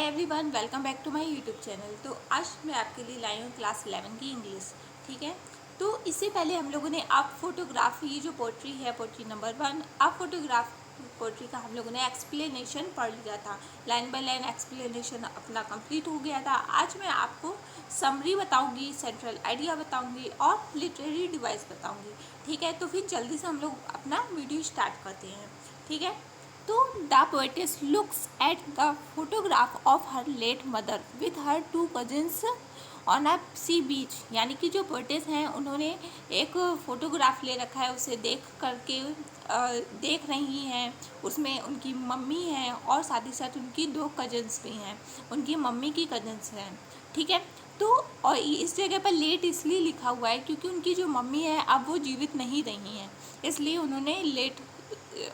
Everyone, welcome back to my YouTube channel. तो आज मैं आपके लिए लाई हूँ क्लास 11 की इंग्लिश। ठीक है, तो इससे पहले हम लोगों ने अब फोटोग्राफी, ये जो पोट्री है, पोट्री नंबर 1, अब फोटोग्राफ पोट्री का हम लोगों ने एक्सप्लेनेशन पढ़ लिया था। लाइन बाय लाइन एक्सप्लेनेशन अपना कंप्लीट हो गया था। आज मैं आपको समरी बताऊंगी, सेंट्रल आइडिया बताऊंगी और लिटरेरी डिवाइस बताऊंगी। ठीक है, तो फिर जल्दी से हम लोग अपना वीडियो स्टार्ट करते हैं। ठीक है, तो the poetess looks at the photograph of her late mother with her 2 cousins on a sea beach. यानी कि जो पोएटेस हैं उन्होंने एक फ़ोटोग्राफ ले रखा है, उसे देख रही हैं। उसमें उनकी मम्मी हैं और साथ ही साथ उनकी 2 कजिन्स भी हैं, उनकी मम्मी की कजिन्स हैं। ठीक है, तो और इस जगह पर लेट इसलिए लिखा हुआ है क्योंकि उनकी जो मम्मी है अब वो जीवित नहीं रही हैं, इसलिए उन्होंने लेट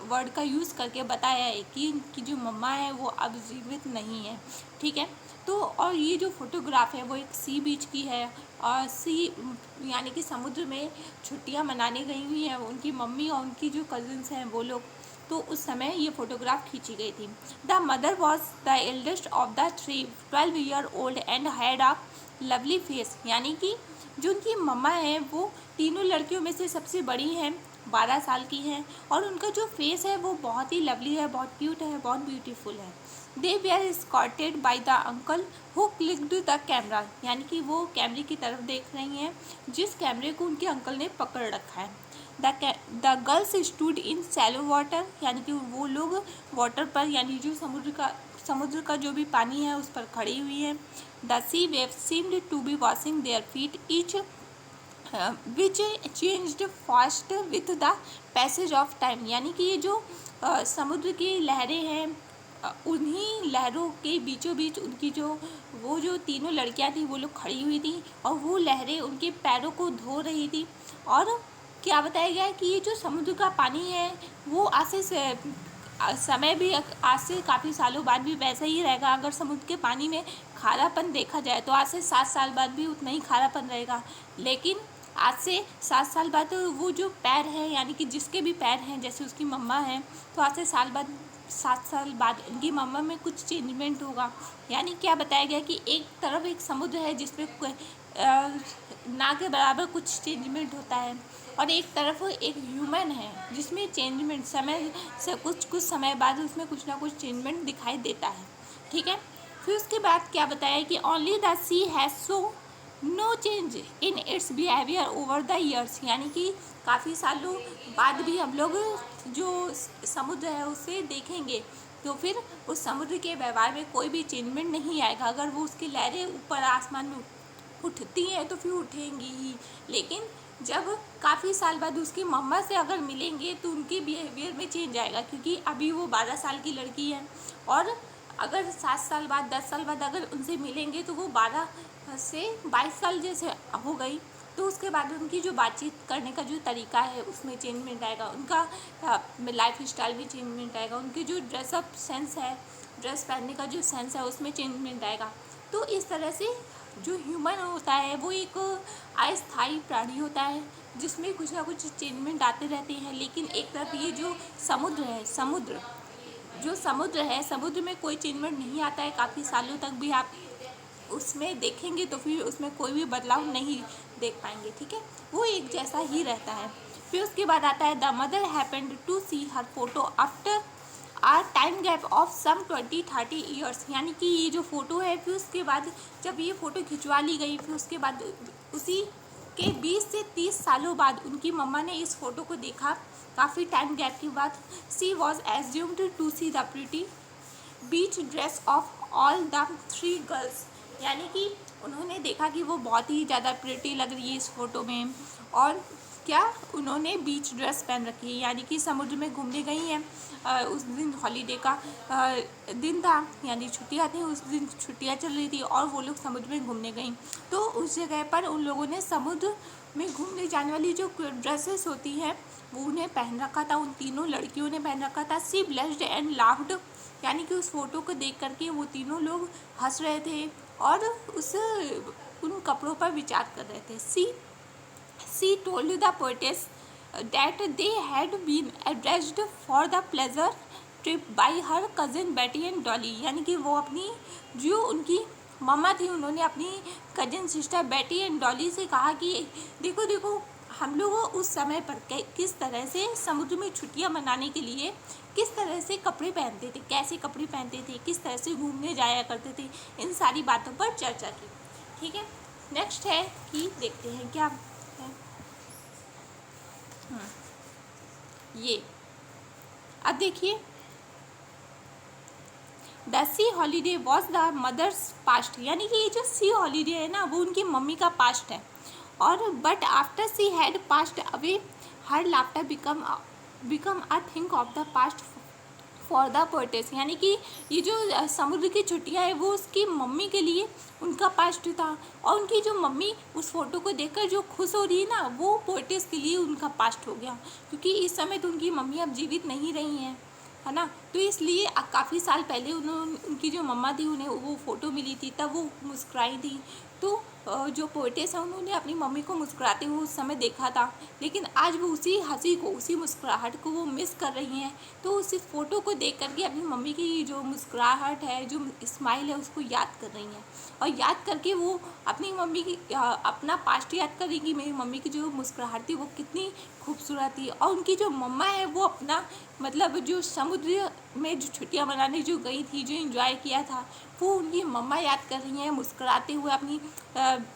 वर्ड का यूज़ करके बताया है कि इनकी जो मम्मा है वो अब जीवित नहीं है। ठीक है, तो और ये जो फोटोग्राफ है वो एक सी बीच की है और सी यानी कि समुद्र में छुट्टियां मनाने गई हुई हैं उनकी मम्मी और उनकी जो कजिन्स हैं वो लोग। तो उस समय ये फ़ोटोग्राफ खींची गई थी। The mother was the eldest of the 12 year old and had a lovely face. यानी कि जो उनकी मम्मा है वो तीनों लड़कियों में से सबसे बड़ी हैं, 12 साल की हैं और उनका जो फेस है वो बहुत ही लवली है, बहुत क्यूट है, बहुत ब्यूटीफुल है। They were escorted by the uncle who clicked the camera. यानी कि वो कैमरे की तरफ देख रही हैं जिस कैमरे को उनके अंकल ने पकड़ रखा है। The girls stood in shallow water. यानी कि वो लोग वाटर पर, यानी जो समुद्र का जो भी पानी है उस पर खड़ी हुई हैं। The sea wave seemed to be washing their feet each which changed fast with the passage of time. यानी कि ये जो समुद्र की लहरें हैं, उन्हीं लहरों के बीचों बीच उनकी वो जो तीनों लड़कियां थी वो लोग खड़ी हुई थी और वो लहरें उनके पैरों को धो रही थी। और क्या बताया गया है कि ये जो समुद्र का पानी है वो समय भी आज से काफ़ी सालों बाद भी वैसा ही रहेगा। अगर समुद्र के पानी में खारापन देखा जाए तो आज से 7 साल बाद भी उतना ही खारापन रहेगा, लेकिन आज से 7 साल बाद वो जो पैर हैं, यानी कि जिसके भी पैर हैं, जैसे उसकी मम्मा हैं, तो आज से 7 साल बाद उनकी मम्मा में कुछ चेंजमेंट होगा। यानी क्या बताया गया कि एक तरफ एक समुद्र है जिसमें ना के बराबर कुछ चेंजमेंट होता है और एक तरफ एक ह्यूमन है जिसमें चेंजमेंट समय से कुछ समय बाद उसमें कुछ ना कुछ चेंजमेंट दिखाई देता है। ठीक है, फिर उसके बाद क्या बताया कि only the sea has so no change in its behaviour over the years. यानी कि काफ़ी सालों बाद भी हम लोग जो समुद्र है उसे देखेंगे तो फिर उस समुद्र के व्यवहार में कोई भी चेंजमेंट नहीं आएगा। अगर वो उसकी लहरें ऊपर आसमान में उठती हैं तो फिर उठेंगी ही, लेकिन जब काफ़ी साल बाद उसकी मम्मा से अगर मिलेंगे तो उनके बिहेवियर में चेंज आएगा, क्योंकि अभी वो 12 साल की लड़की है और अगर 7 साल बाद 10 साल बाद अगर उनसे मिलेंगे तो वो 12 से 22 साल जैसे हो गई, तो उसके बाद उनकी जो बातचीत करने का जो तरीका है उसमें चेंजमेंट आएगा, उनका लाइफ स्टाइल भी चेंजमेंट आएगा, उनकी जो ड्रेसअप सेंस है, ड्रेस पहनने का जो सेंस है उसमें चेंजमेंट आएगा। तो इस तरह से जो ह्यूमन होता है वो एक अस्थायी प्राणी होता है जिसमें कुछ ना कुछ चेंजमेंट आते रहते हैं। लेकिन एक तरफ ये जो समुद्र है, समुद्र में कोई चेंजमेंट नहीं आता है, काफ़ी सालों तक भी आप उसमें देखेंगे तो फिर उसमें कोई भी बदलाव नहीं देख पाएंगे। ठीक है, वो एक जैसा ही रहता है। फिर उसके बाद आता है the mother happened to see her photo after a time gap of some 20-30 years. यानी कि ये जो फ़ोटो है फिर उसके बाद जब ये फ़ोटो खिंचवा ली गई, फिर उसके बाद उसी के 20 से 30 सालों बाद उनकी मम्मा ने इस फ़ोटो को देखा, काफ़ी टाइम गैप के बाद। She was assumed to see the pretty beach dress of all the 3 girls. यानी कि उन्होंने देखा कि वो बहुत ही ज़्यादा प्रिटी लग रही है इस फ़ोटो में, और क्या उन्होंने बीच ड्रेस पहन रखी है, यानी कि समुद्र में घूमने गई हैं। उस दिन हॉलीडे का दिन था, यानी छुट्टियाँ थी, उस दिन छुट्टियाँ चल रही थी और वो लोग समुद्र में घूमने गई। तो उस जगह पर उन लोगों ने समुद्र में घूमने जाने वाली जो ड्रेसेस होती हैं वो उन्हें पहन रखा था, उन तीनों लड़कियों ने पहन रखा था। सी ब्लश्ड एंड लाफ्ड। यानी कि उस फोटो को देख करके वो तीनों लोग हंस रहे थे और उन कपड़ों पर विचार कर रहे थे। She told the poetess that they had been addressed for the pleasure trip by her cousin बेटी एंड डॉली, यानी कि वो अपनी जो उनकी मम्मा थी उन्होंने अपनी कजिन सिस्टर बेटी एंड डॉली से कहा कि देखो देखो हम लोग उस समय पर किस तरह से समुद्र में छुट्टियां मनाने के लिए किस तरह से कपड़े पहनते थे, कैसे कपड़े पहनते थे, किस तरह से घूमने जाया करते थे, इन सारी बातों पर चर्चा की। ठीक है, नेक्स्ट है कि देखते हैं क्या है। ये अब देखिए, the sea holiday was the mother's past, यानी कि ये जो सी हॉलीडे है ना वो उनकी मम्मी का पास्ट है। और but after she had passed away her laughter become a thing of the past for the poetess, यानी कि ये जो समुद्र की छुट्टियाँ हैं वो उसकी मम्मी के लिए उनका पास्ट था, और उनकी जो मम्मी उस फोटो को देखकर जो खुश हो रही है ना वो पोएटेस के लिए उनका पास्ट हो गया, क्योंकि इस समय तो उनकी मम्मी अब जीवित नहीं रही हैं, है ना। तो इसलिए काफ़ी साल पहले उनकी जो मम्मा थी उन्हें वो फ़ोटो मिली थी, तब वो मुस्कुराई थी। तो जो पोएटेस है उन्होंने अपनी मम्मी को मुस्कुराते हुए उस समय देखा था, लेकिन आज वो उसी हंसी को, उसी मुस्कुराहट को वो मिस कर रही हैं। तो उस फ़ोटो को देख करके अपनी मम्मी की जो मुस्कुराहट है, जो स्माइल है, उसको याद कर रही हैं, और याद करके वो अपनी मम्मी की अपना पास्ट याद कर रही कि मेरी मम्मी की जो मुस्कुराहट थी वो कितनी खूबसूरत थी। और उनकी जो मम्मा है वो अपना मतलब जो समुद्र में जो छुट्टियां मनाने जो गई थी, जो एंजॉय किया था, वो उनकी मम्मा याद कर रही हैं, मुस्कुराते हुए अपनी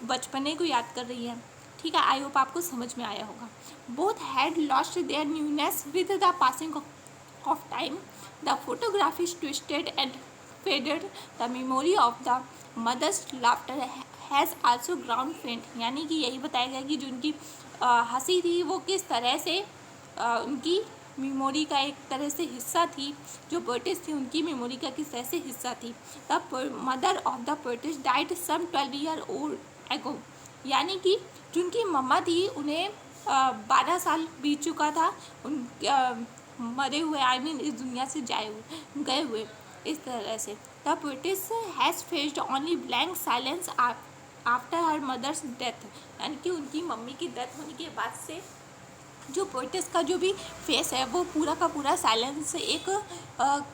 बचपने को याद कर रही हैं। ठीक है, आई होप आपको समझ में आया होगा। Both had lost their newness with the passing of time, the photograph is twisted and faded, the memory of the mother's laughter has also ground faint, यानी कि यही बताया गया कि जो उनकी हंसी थी वो किस तरह से उनकी मेमोरी का एक तरह से हिस्सा थी, जो पोएटेस थी उनकी मेमोरी का किस तरह से हिस्सा थी। The mother of the poetess died some 12 year old ago, यानी कि जो उनकी मम्मा थी उन्हें 12 साल बीत चुका था उन मरे हुए, आई मीन इस दुनिया से गए हुए इस तरह से। The poetess has faced only blank silence after her mother's death, यानी कि उनकी मम्मी की डेथ होने के बाद से जो पोएटेस का जो भी फेस है वो पूरा का पूरा साइलेंस से एक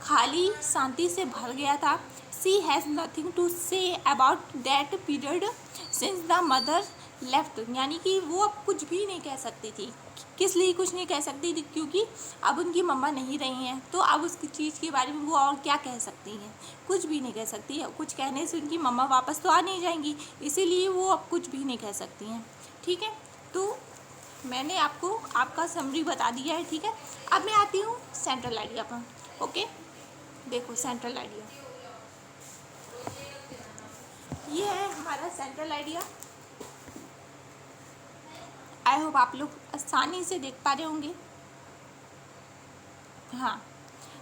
खाली शांति से भर गया था। She has nothing to say about that period since the mother left, यानी कि वो अब कुछ भी नहीं कह सकती थी। किस लिए कुछ नहीं कह सकती थी? क्योंकि अब उनकी मम्मा नहीं रही हैं, तो अब उसकी चीज़ के बारे में वो और क्या कह सकती हैं? कुछ भी नहीं कह सकती है। कुछ कहने से उनकी मम्मा वापस तो आ नहीं जाएंगी, इसीलिए वो अब कुछ भी नहीं कह सकती हैं। ठीक है, तो मैंने आपको आपका समरी बता दिया है। ठीक है, अब मैं आती हूँ सेंट्रल आइडिया पर। ओके, देखो सेंट्रल आइडिया ये है हमारा सेंट्रल आइडिया। आई होप आप लोग आसानी से देख पा रहे होंगे। हाँ,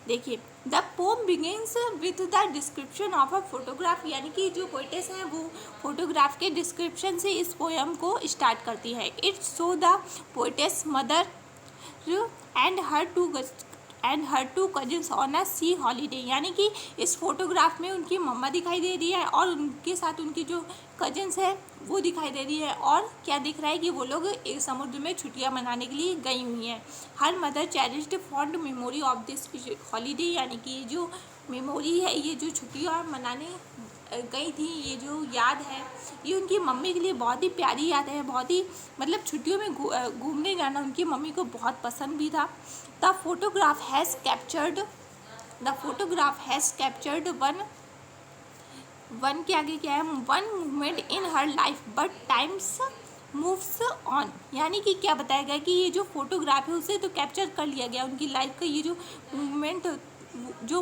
देखिए, the pome begins with the description of a photograph, यानी कि जो पोएटेस हैं वो फोटोग्राफ के डिस्क्रिप्शन से इस पोएम को स्टार्ट करती है। It's so the poetess mother and her two cousins on a sea holiday, यानी कि इस फोटोग्राफ में उनकी मम्मा दिखाई दे रही है और उनके साथ उनकी जो कजिन्स है वो दिखाई दे रही है। और क्या दिख रहा है कि वो लोग एक समुद्र में छुट्टियां मनाने के लिए गई हुई हैं। Her mother cherished fond memory of this holiday, यानी कि जो मेमोरी है, ये जो छुट्टियां मनाने गई थी, ये जो याद है, ये उनकी मम्मी के लिए बहुत ही प्यारी याद है। बहुत ही मतलब छुट्टियों में घूमने जाना उनकी मम्मी को बहुत पसंद भी था। The photograph has captured one के आगे क्या है, one movement in her life but times moves on, यानी कि क्या बताया गया कि ये जो फोटोग्राफ है उसे तो कैप्चर कर लिया गया, उनकी लाइफ का ये जो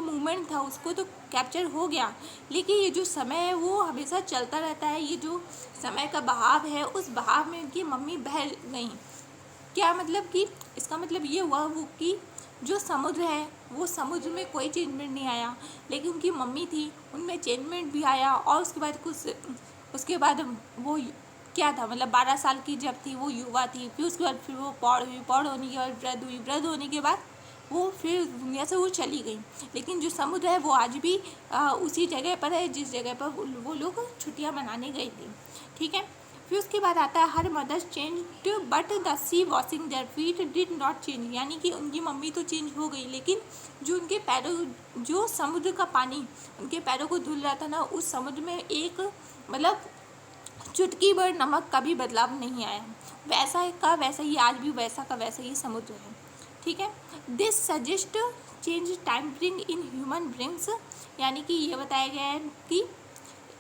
मूवमेंट था उसको तो कैप्चर हो गया, लेकिन ये जो समय है वो हमेशा चलता रहता है। ये जो समय का बहाव है उस बहाव में उनकी मम्मी बह गई। क्या मतलब कि इसका मतलब ये हुआ वो कि जो समुद्र है वो समुद्र में कोई चेंजमेंट नहीं आया, लेकिन उनकी मम्मी थी उनमें चेंजमेंट भी आया। और उसके बाद वो क्या था, मतलब 12 साल की जब थी वो युवा थी, फिर उसके बाद फिर वो पौड़ हुई, पौड़ होने के बाद वृद्ध हुई, वृद्ध होने के बाद वो फिर दुनिया से वो चली गई। लेकिन जो समुद्र है वो आज भी उसी जगह पर है जिस जगह पर वो लोग छुट्टियां मनाने गए थे। ठीक है, फिर उसके बाद आता है her mother's change but the sea washing their feet did not change, यानी कि उनकी मम्मी तो चेंज हो गई लेकिन जो उनके पैरों, जो समुद्र का पानी उनके पैरों को धुल रहा था ना, उस समुद्र में एक मतलब चुटकी भर नमक का भी बदलाव नहीं आया। वैसा का वैसा ही आज भी वैसा का वैसा ही समुद्र है। ठीक है, this suggest change time bring in human brings, यानी कि ये बताया गया है कि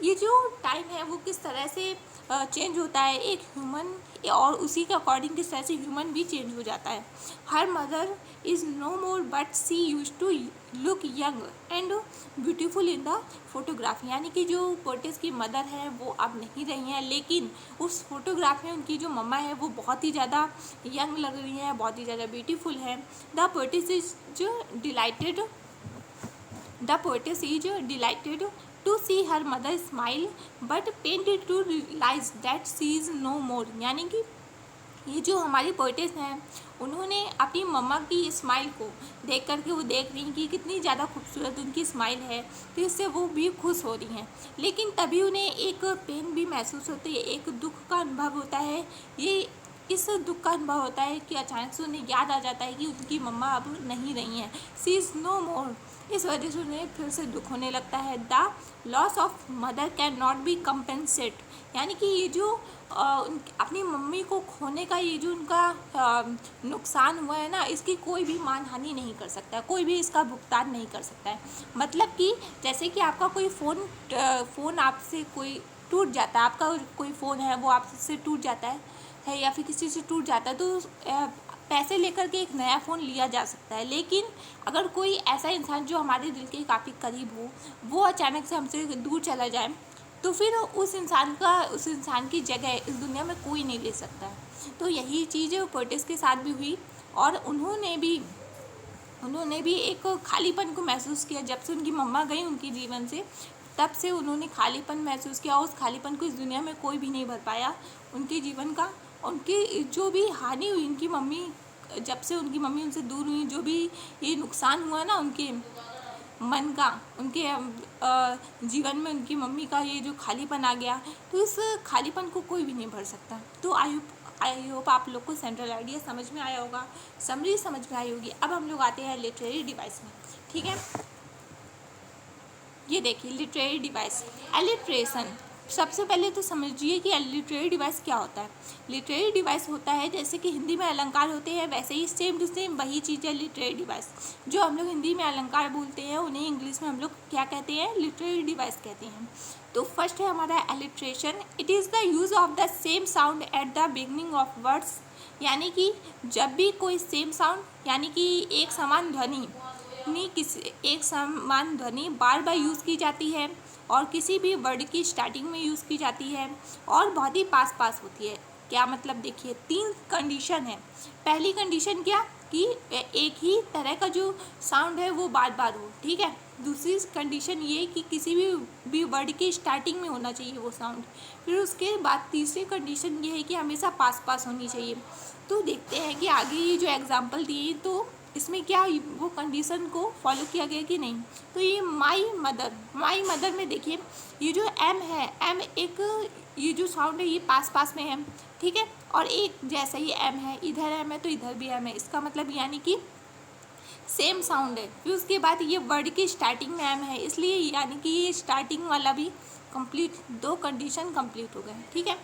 ये जो टाइम है वो किस तरह से चेंज होता है एक ह्यूमन, और उसी के अकॉर्डिंग किस तरह से ह्यूमन भी चेंज हो जाता है। Her mother is no more but she used to look young and beautiful in the photograph, यानी कि जो पोर्टिस की मदर है वो अब नहीं रही हैं, लेकिन उस फोटोग्राफ में उनकी जो मम्मा है वो बहुत ही ज़्यादा यंग लग रही हैं, बहुत ही ज़्यादा ब्यूटीफुल है। The poetess is delighted The poetess is delighted to see her mother smile but pained to realize that she is no more, यानी कि ये जो हमारी पोएटेस हैं उन्होंने अपनी मम्मा की स्माइल को देख कर के वो देख रही हैं कि कितनी ज़्यादा खूबसूरत उनकी स्माइल है, तो इससे वो भी खुश हो रही हैं, लेकिन तभी उन्हें एक पेन भी महसूस होती है, एक दुख का अनुभव होता है। ये इस दुख का अनुभव होता है कि अचानक से उन्हें याद आ जाता है कि उनकी मम्मा अब नहीं रही हैं, सी इज़ नो मोर। इस वजह से उन्हें फिर से दुख होने लगता है। The loss of mother can not be compensate, यानी कि ये जो अपनी मम्मी को खोने का ये जो उनका नुकसान हुआ है ना, इसकी कोई भी मानहानि नहीं कर सकता, कोई भी इसका भुगतान नहीं कर सकता है। मतलब कि जैसे कि आपका कोई फ़ोन आपसे कोई टूट जाता है, आपका कोई फ़ोन है वो आपसे टूट जाता है या फिर किसी से टूट जाता है, तो पैसे लेकर के एक नया फ़ोन लिया जा सकता है, लेकिन अगर कोई ऐसा इंसान जो हमारे दिल के काफ़ी करीब हो वो अचानक से हमसे दूर चला जाए, तो फिर उस इंसान की जगह इस दुनिया में कोई नहीं ले सकता है। तो यही चीज़ पोएटिस के साथ भी हुई, और उन्होंने भी एक खालीपन को महसूस किया। जब से उनकी मम्मा गई उनके जीवन से, तब से उन्होंने खालीपन महसूस किया, और उस खालीपन को इस दुनिया में कोई भी नहीं भर पाया उनके जीवन का। उनकी जो भी हानि हुई उनकी मम्मी, जब से उनकी मम्मी उनसे दूर हुई, जो भी ये नुकसान हुआ ना उनके मन का, उनके जीवन में उनकी मम्मी का ये जो खालीपन आ गया, तो इस खालीपन को कोई भी नहीं भर सकता। तो आई होप आप लोग को सेंट्रल आइडिया समझ में आया होगा, समरी समझ में आई होगी। अब हम लोग आते हैं लिटरेरी डिवाइस में। ठीक है, ये देखिए लिटरेरी डिवाइस, एलिट्रेशन। सबसे पहले तो समझिए कि लिटरेरी डिवाइस क्या होता है। लिटरेरी डिवाइस होता है जैसे कि हिंदी में अलंकार होते हैं, वैसे ही सेम टू सेम वही चीज़ है लिटरेरी डिवाइस। जो हम लोग हिंदी में अलंकार बोलते हैं उन्हें इंग्लिश में हम लोग क्या कहते हैं, लिटरेरी डिवाइस कहते हैं। तो फर्स्ट है हमारा alliteration. It is the use of the same sound at the beginning of words, यानी कि जब भी कोई सेम साउंड, यानी कि एक समान ध्वनि बार बार यूज़ की जाती है और किसी भी वर्ड की स्टार्टिंग में यूज़ की जाती है और बहुत ही पास होती है। क्या मतलब, देखिए 3 कंडीशन है। पहली कंडीशन क्या कि एक ही तरह का जो साउंड है वो बार बार हो, ठीक है। दूसरी कंडीशन ये कि किसी भी वर्ड की स्टार्टिंग में होना चाहिए वो साउंड। फिर उसके बाद तीसरी कंडीशन ये है कि हमेशा पास होनी चाहिए। तो देखते हैं कि आगे ये जो एग्जाम्पल दिए तो इसमें क्या वो कंडीशन को फॉलो किया गया कि नहीं। तो ये माई मदर में देखिए ये जो एम है, एम एक ये जो साउंड है ये पास में है, ठीक है। और एक जैसा ही एम है, इधर एम है तो इधर भी एम है, इसका मतलब यानी कि सेम साउंड है। फिर उसके बाद ये वर्ड की स्टार्टिंग में एम है, इसलिए यानी कि ये स्टार्टिंग वाला भी कंप्लीट, 2 कंडीशन कंप्लीट हो गए, ठीक है।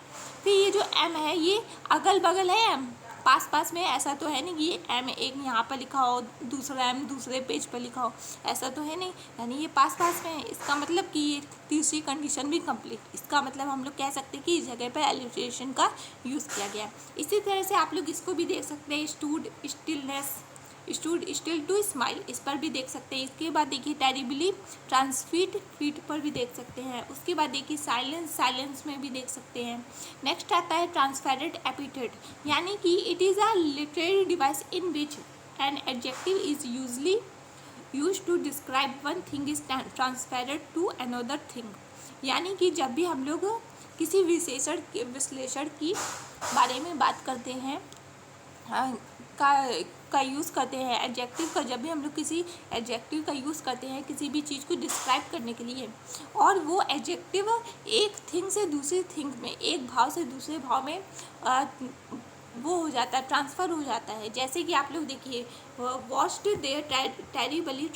फिर ये जो एम है ये अगल बगल है एम, पास में, ऐसा तो है नहीं कि ये एम एक यहाँ पर लिखा हो दूसरा एम दूसरे पेज पर लिखा हो, ऐसा तो है नहीं, यानी ये पास में है। इसका मतलब कि ये तीसरी कंडीशन भी कंप्लीट। इसका मतलब हम लोग कह सकते हैं कि इस जगह पर एलिट्रेशन का यूज़ किया गया। इसी तरह से आप लोग इसको भी देख सकते हैं, स्टूड स्टिल टू स्माइल, इस पर भी देख सकते हैं। इसके बाद देखिए टेरिबली ट्रांसफिट, फीट पर भी देख सकते हैं। उसके बाद देखिए साइलेंस में भी देख सकते हैं। नेक्स्ट आता है ट्रांसफेरेंट एपिथेट, यानी कि it is a literary device in which an adjective is usually use to describe one thing is transferred to another thing, यानी कि जब भी हम लोग किसी विश्लेषण की बारे में बात करते हैं का यूज़ करते हैं, एडजेक्टिव का, जब भी हम लोग किसी एडजेक्टिव का यूज़ करते हैं किसी भी चीज़ को डिस्क्राइब करने के लिए, और वो एडजेक्टिव एक थिंग से दूसरी थिंग में, एक भाव से दूसरे भाव में वो हो जाता है, ट्रांसफ़र हो जाता है। जैसे कि आप लोग देखिए, washed their terribly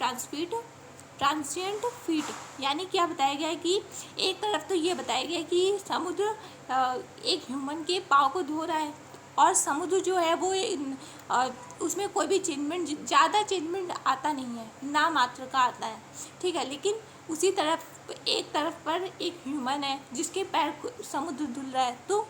transient feet, यानी क्या बताया गया है कि एक तरफ तो ये बताया गया है कि समुद्र एक ह्यूमन के पाँव को धो रहा है, और समुद्र जो है वो उसमें कोई भी चेंजमेंट, ज़्यादा चेंजमेंट आता नहीं है, ना मात्र का आता है, ठीक है। लेकिन उसी तरफ एक तरफ पर एक ह्यूमन है जिसके पैर समुद्र धुल रहा है, तो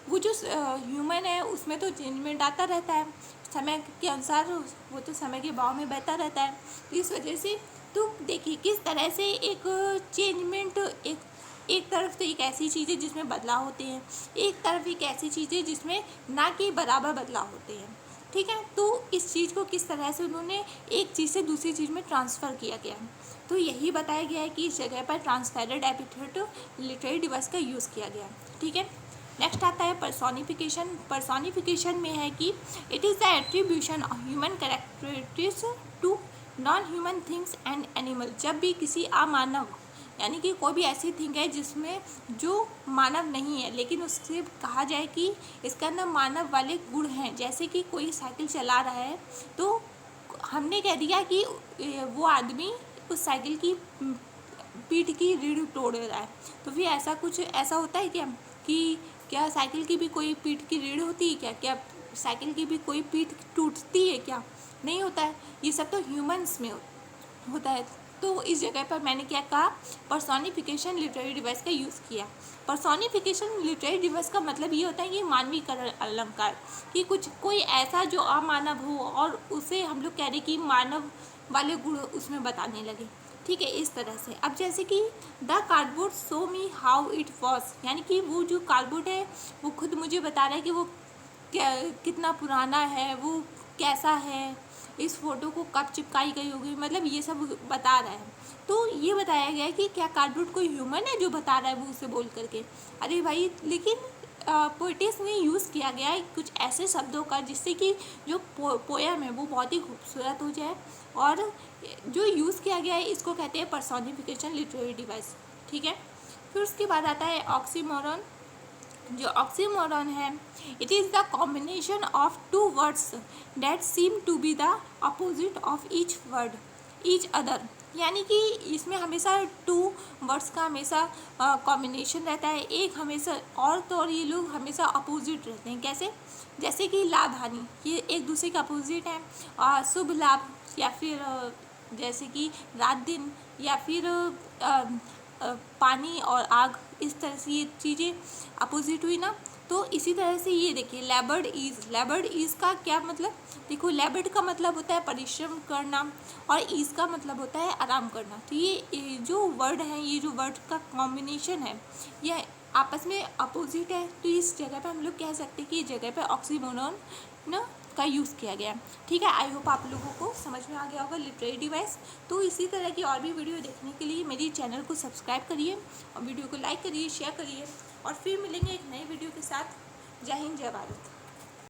वो जो ह्यूमन है उसमें तो चेंजमेंट आता रहता है समय के अनुसार, वो तो समय के बहाव में बहता रहता है। तो इस वजह से तो देखिए किस तरह से एक चेंजमेंट, एक तरफ तो एक ऐसी चीज़ है जिसमें बदलाव होते हैं, एक तरफ एक ऐसी चीज़ है जिसमें ना कि बराबर बदलाव होते हैं, ठीक है। तो इस चीज़ को किस तरह से उन्होंने एक चीज़ से दूसरी चीज़ में ट्रांसफ़र किया गया है, तो यही बताया गया है कि इस जगह पर ट्रांसफेरेड एपिथेट लिटरेरी डिवाइस का यूज़ किया गया, ठीक है। नेक्स्ट आता है पर्सोनिफिकेशन। पर्सोनिफिकेशन में है कि it is the attribution of human characteristics to non human things and animal. जब भी किसी अमानव, यानी कि कोई भी ऐसी थिंग है जिसमें जो मानव नहीं है, लेकिन उससे कहा जाए कि इसके अंदर मानव वाले गुण हैं, जैसे कि कोई साइकिल चला रहा है तो हमने कह दिया कि वो आदमी उस साइकिल की पीठ की रीढ़ तोड़ रहा है, तो फिर ऐसा कुछ ऐसा होता है क्या कि क्या साइकिल की भी कोई पीठ की रीढ़ होती है क्या, क्या साइकिल की भी कोई पीठ टूटती है क्या, नहीं होता है। ये सब तो ह्यूमंस में होता है। तो इस जगह पर मैंने क्या कहा, पर्सोनिफिकेशन लिटरेरी डिवाइस का यूज़ किया। पर्सोनिफिकेशन लिटरेरी डिवाइस का मतलब ये होता है कि मानवीकरण अलंकार, कि कुछ कोई ऐसा जो अमानव हो और उसे हम लोग कह रहे कि मानव वाले गुण उसमें बताने लगे, ठीक है, इस तरह से। अब जैसे कि the cardboard show me how it was, यानी कि वो जो कार्डबोर्ड है वो खुद मुझे बता रहा है कि वो कितना पुराना है, वो कैसा है, इस फोटो को कब चिपकाई गई होगी, मतलब ये सब बता रहा है। तो ये बताया गया है कि क्या कार्डबोर्ड कोई ह्यूमन है जो बता रहा है वो उसे बोल करके, अरे भाई, लेकिन पोइटिस ने यूज़ किया गया है कुछ ऐसे शब्दों का जिससे कि जो पोएम है वो बहुत ही खूबसूरत हो जाए, और जो यूज़ किया गया है इसको कहते हैं पर्सोनिफिकेशन लिटरेरी डिवाइस, ठीक है। फिर उसके बाद आता है ऑक्सीमोरन। जो ऑक्सीमोरन है, it is the combination of two words that seem to be the opposite of each word each other, यानी कि इसमें हमेशा टू वर्ड्स का हमेशा कॉम्बिनेशन रहता है, एक हमेशा, और ये लोग हमेशा अपोजिट रहते हैं। कैसे, जैसे कि लाभ हानि, ये एक दूसरे के अपोजिट हैं, शुभ लाभ, या फिर जैसे कि रात दिन, या फिर पानी और आग, इस तरह से ये चीज़ें अपोजिट हुई ना। तो इसी तरह से ये देखिए लेबर्ड ईज़ का क्या मतलब, देखो लेबर्ड का मतलब होता है परिश्रम करना, और ईज़ का मतलब होता है आराम करना। तो ये जो वर्ड है, ये जो वर्ड का कॉम्बिनेशन है, ये आपस में अपोजिट है। तो इस जगह पे हम लोग कह सकते हैं कि इस जगह पे ऑक्सीमोरन ना का यूज़ किया गया, ठीक है। आई होप आप लोगों को समझ में आ गया होगा लिटरेरी डिवाइस। तो इसी तरह की और भी वीडियो देखने के लिए मेरी चैनल को सब्सक्राइब करिए, और वीडियो को लाइक करिए, शेयर करिए, और फिर मिलेंगे एक नई वीडियो के साथ। जय हिंद, जय भारत।